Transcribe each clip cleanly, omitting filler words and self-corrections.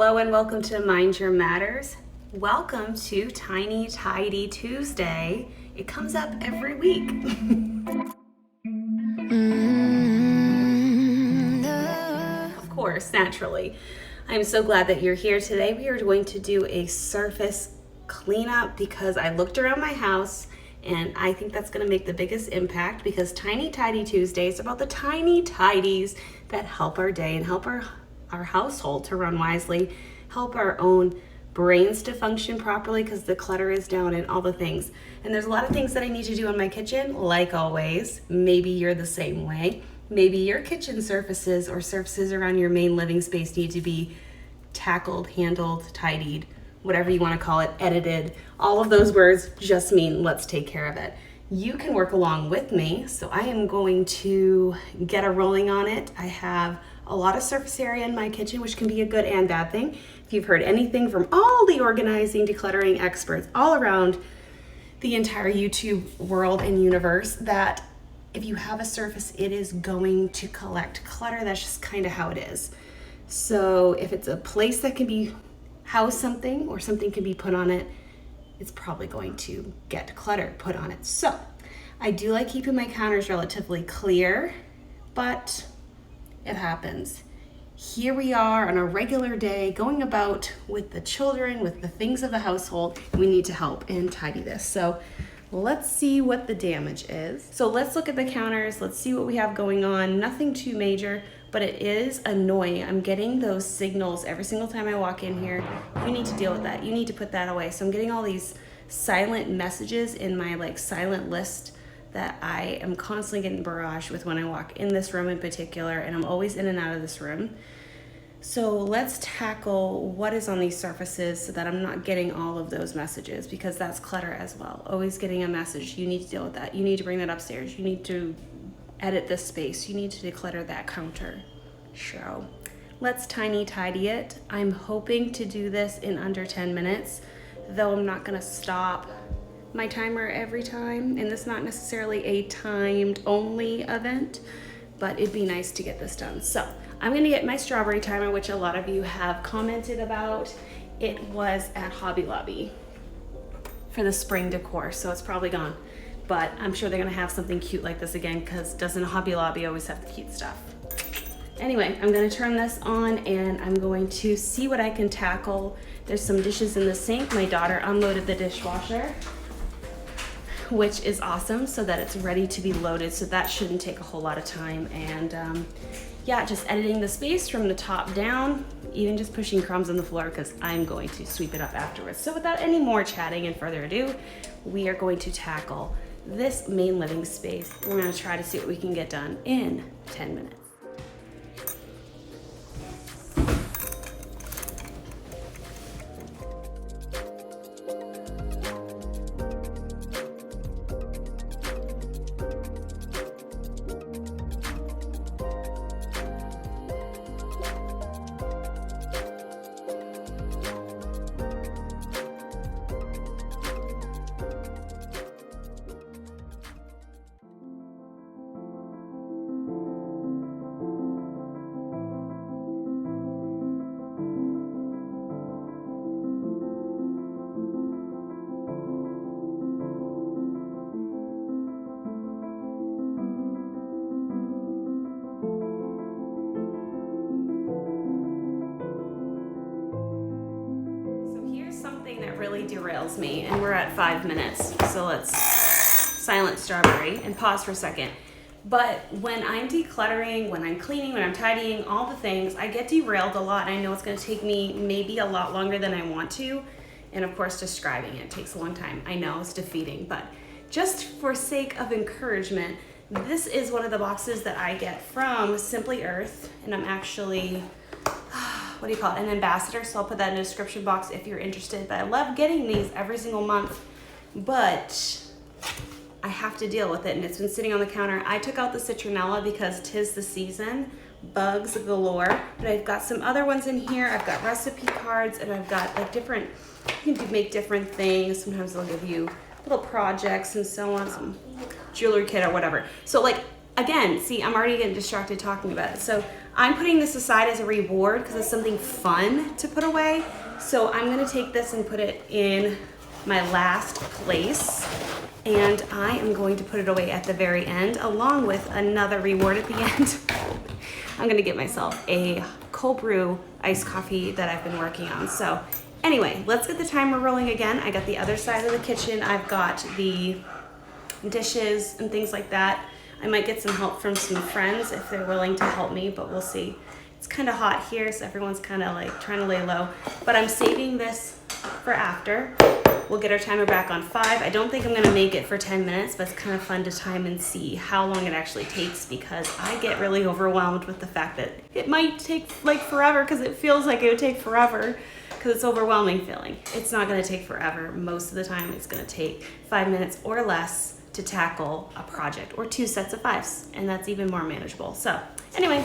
Hello and welcome to Mind Your Matters. Welcome to Tiny Tidy Tuesday. It comes up every week. Of course, naturally. I'm so glad that you're here today. We are going to do a surface cleanup because I looked around my house and I think that's going to make the biggest impact because Tiny Tidy Tuesday is about the tiny tidies that help our day and help our household to run wisely, help our own brains to function properly because the clutter is down and all the things. And there's a lot of things that I need to do in my kitchen, like always. Maybe you're the same way. Maybe your kitchen surfaces or surfaces around your main living space need to be tackled, handled, tidied, whatever you want to call it, edited. All of those words just mean let's take care of it. You can work along with me, so I am going to get a rolling on it. I have a lot of surface area in my kitchen, which can be a good and bad thing. If you've heard anything from all the organizing, decluttering experts all around the entire YouTube world and universe, that if you have a surface, it is going to collect clutter. That's just kind of how it is. So if it's a place that can be house something or something can be put on it, it's probably going to get clutter put on it. So I do like keeping my counters relatively clear, but it happens. Here we are on a regular day going about with the children, with the things of the household. We need to help and tidy this. So let's see what the damage is. So let's look at the counters. Let's see what we have going on. Nothing too major, but it is annoying. I'm getting those signals every single time I walk in here. You need to deal with that. You need to put that away. So I'm getting all these silent messages in my silent list that I am constantly getting barraged with when I walk in this room in particular, and I'm always in and out of this room. So let's tackle what is on these surfaces so that I'm not getting all of those messages, because that's clutter as well. Always getting a message. You need to deal with that. You need to bring that upstairs. You need to edit this space. You need to declutter that counter. So let's tiny tidy it. I'm hoping to do this in under 10 minutes, though I'm not gonna stop my timer every time, and it's not necessarily a timed only event, but it'd be nice to get this done. So I'm gonna get my strawberry timer, which a lot of you have commented about. It was at Hobby Lobby for the spring decor, so it's probably gone, but I'm sure they're gonna have something cute like this again, because doesn't Hobby Lobby always have the cute stuff? Anyway, I'm gonna turn this on and I'm going to see what I can tackle. There's some dishes in the sink. My daughter unloaded the dishwasher, which is awesome, so that it's ready to be loaded, so that shouldn't take a whole lot of time. And yeah, just editing the space from the top down, even just pushing crumbs on the floor because I'm going to sweep it up afterwards. So without any more chatting and further ado, we are going to tackle this main living space. We're going to try to see what we can get done in 10 minutes. That really derails me, and we're at 5 minutes, so let's silent strawberry and pause for a second. But when I'm decluttering, when I'm cleaning, when I'm tidying, all the things, I get derailed a lot. I know it's going to take me maybe a lot longer than I want to, and of course describing it takes a long time. I know it's defeating, but just for sake of encouragement, this is one of the boxes that I get from Simply Earth, and I'm actually what do you call it, an ambassador, so I'll put that in the description box if you're interested. But I love getting these every single month, but I have to deal with it, and it's been sitting on the counter. I took out the citronella because 'tis the season, bugs galore, but I've got some other ones in here. I've got recipe cards, and I've got different, you can make different things. Sometimes they'll give you little projects and so on, some jewelry kit or whatever. So again, see, I'm already getting distracted talking about it. So I'm putting this aside as a reward because it's something fun to put away. So I'm gonna take this and put it in my last place. And I am going to put it away at the very end, along with another reward at the end. I'm gonna get myself a cold brew iced coffee that I've been working on. So anyway, let's get the timer rolling again. I got the other side of the kitchen. I've got the dishes and things like that. I might get some help from some friends if they're willing to help me, but we'll see. It's kind of hot here, so everyone's kind of like trying to lay low, but I'm saving this for after. We'll get our timer back on 5. I don't think I'm gonna make it for 10 minutes, but it's kind of fun to time and see how long it actually takes, because I get really overwhelmed with the fact that it might take like forever, because it feels like it would take forever, because it's overwhelming feeling. It's not gonna take forever. Most of the time it's gonna take 5 minutes or less to tackle a project, or 2 sets of 5s, and that's even more manageable. So anyway,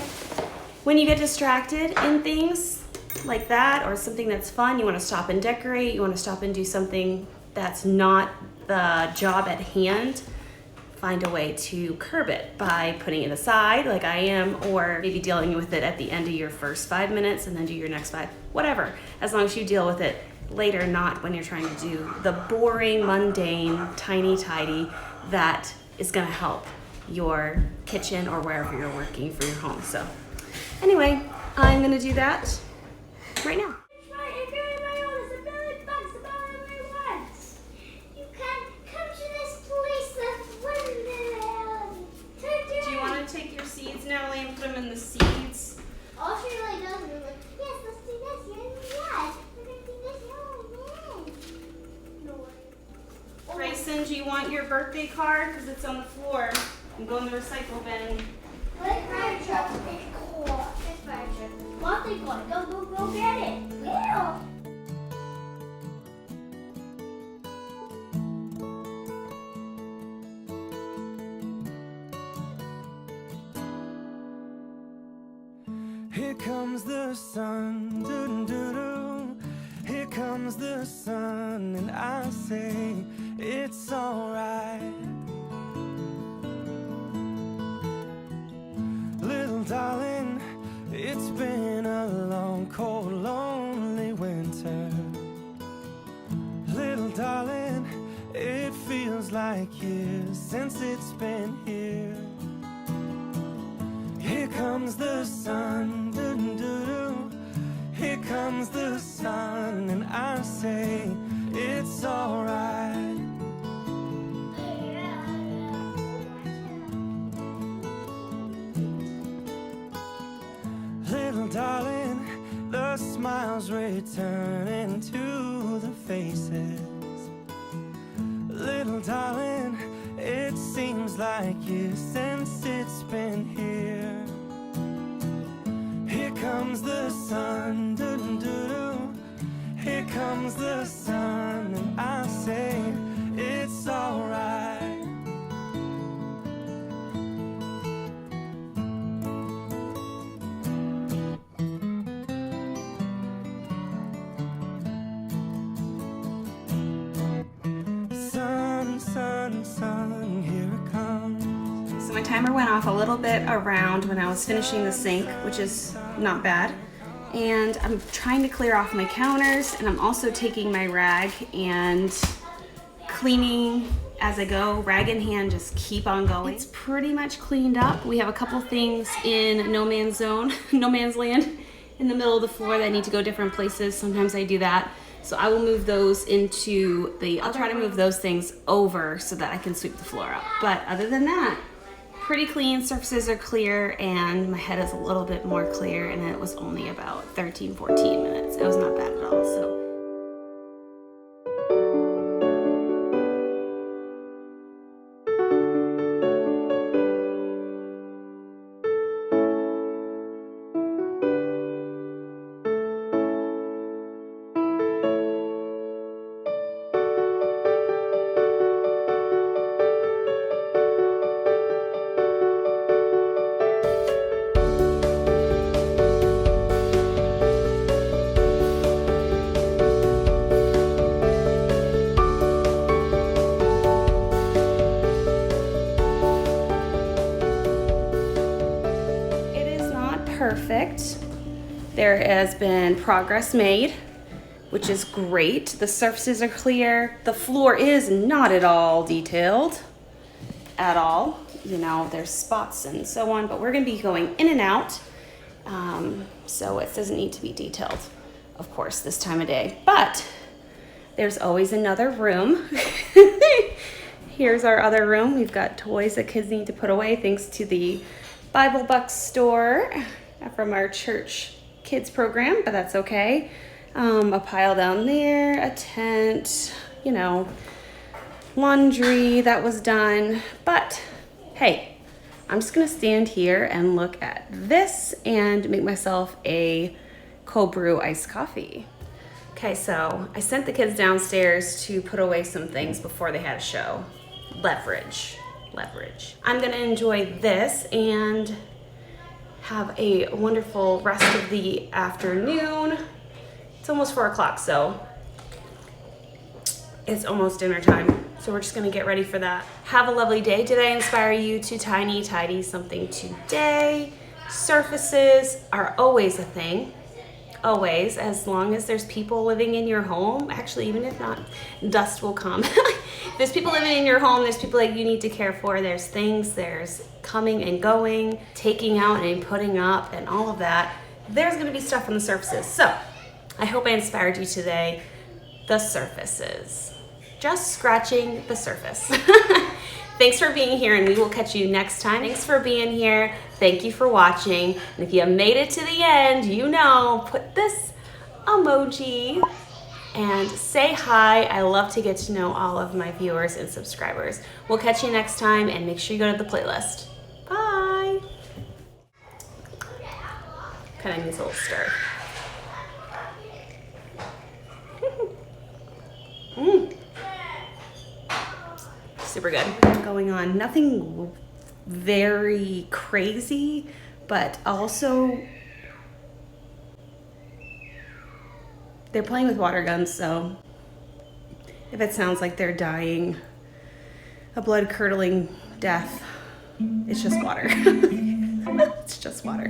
when you get distracted in things like that, or something that's fun, you want to stop and decorate, you want to stop and do something that's not the job at hand, find a way to curb it by putting it aside like I am, or maybe dealing with it at the end of your first 5 minutes and then do your next 5, whatever, as long as you deal with it later, not when you're trying to do the boring, mundane, tiny tidy that is going to help your kitchen or wherever you're working for your home. So anyway, I'm going to do that right now. Do you want to take your seeds, Natalie, and put them in the seeds? All she really does is like, yes, let's do this, yes, we're going to do this, oh, yes. No way. Grayson, do you want your birthday card? Because it's on the floor. And go in the recycle bin. Let fire truck. It's cool. It's fire truck. What they got? Go get it. Yeah. Here comes the sun, doo-doo-doo-doo. Here comes the sun, and I say it's alright. Little darling, it's been a long, cold, lonely winter. Little darling, it feels like years since it's been here. Here comes the sun, doo-doo-doo-doo. Here comes the sun, and I say it's alright. Little darling, the smiles returning to the faces. Little darling, it seems like years since it's been here. Here comes the sun, doo-doo-doo-doo. Here comes the sun, and I say it's alright. Sun, sun, sun, here it comes. So my timer went off a little bit around when I was finishing the sink, which is not bad. And I'm trying to clear off my counters, and I'm also taking my rag and cleaning as I go, rag in hand, just keep on going. It's pretty much cleaned up. We have a couple things in no man's zone, no man's land in the middle of the floor that need to go different places. Sometimes I do that. So I will move those into the, I'll try to move those things over so that I can sweep the floor up. But other than that, pretty clean, surfaces are clear, and my head is a little bit more clear, and it was only about 13, 14 minutes. It was not bad at all. So. There has been progress made, which is great. The surfaces are clear. The floor is not at all detailed, at all. You know, there's spots and so on, but we're gonna be going in and out. So it doesn't need to be detailed, of course, this time of day. But there's always another room. Here's our other room. We've got toys that kids need to put away thanks to the Bible Bucks store from our church kids program, but that's okay. A pile down there, a tent, you know, laundry that was done. But hey, I'm just gonna stand here and look at this and make myself a cold brew iced coffee. Okay, so I sent the kids downstairs to put away some things before they had a show. Leverage. I'm gonna enjoy this and have a wonderful rest of the afternoon. It's almost 4 o'clock, so it's almost dinner time. So we're just gonna get ready for that. Have a lovely day. Did I inspire you to tiny tidy something today? Surfaces are always a thing. Always, as long as there's people living in your home. Actually, even if not, dust will come. If there's people living in your home, there's people that you need to care for. There's things, there's coming and going, taking out and putting up and all of that. There's gonna be stuff on the surfaces. So I hope I inspired you today. The surfaces. Just scratching the surface. Thanks for being here, and we will catch you next time. Thanks for being here. Thank you for watching. And if you made it to the end, you know, put this emoji and say hi. I love to get to know all of my viewers and subscribers. We'll catch you next time, and make sure you go to the playlist. Bye. Kind of needs a little stir. Super good. Going on, nothing very crazy, but also they're playing with water guns, so if it sounds like they're dying a blood curdling death, it's just water. It's just water.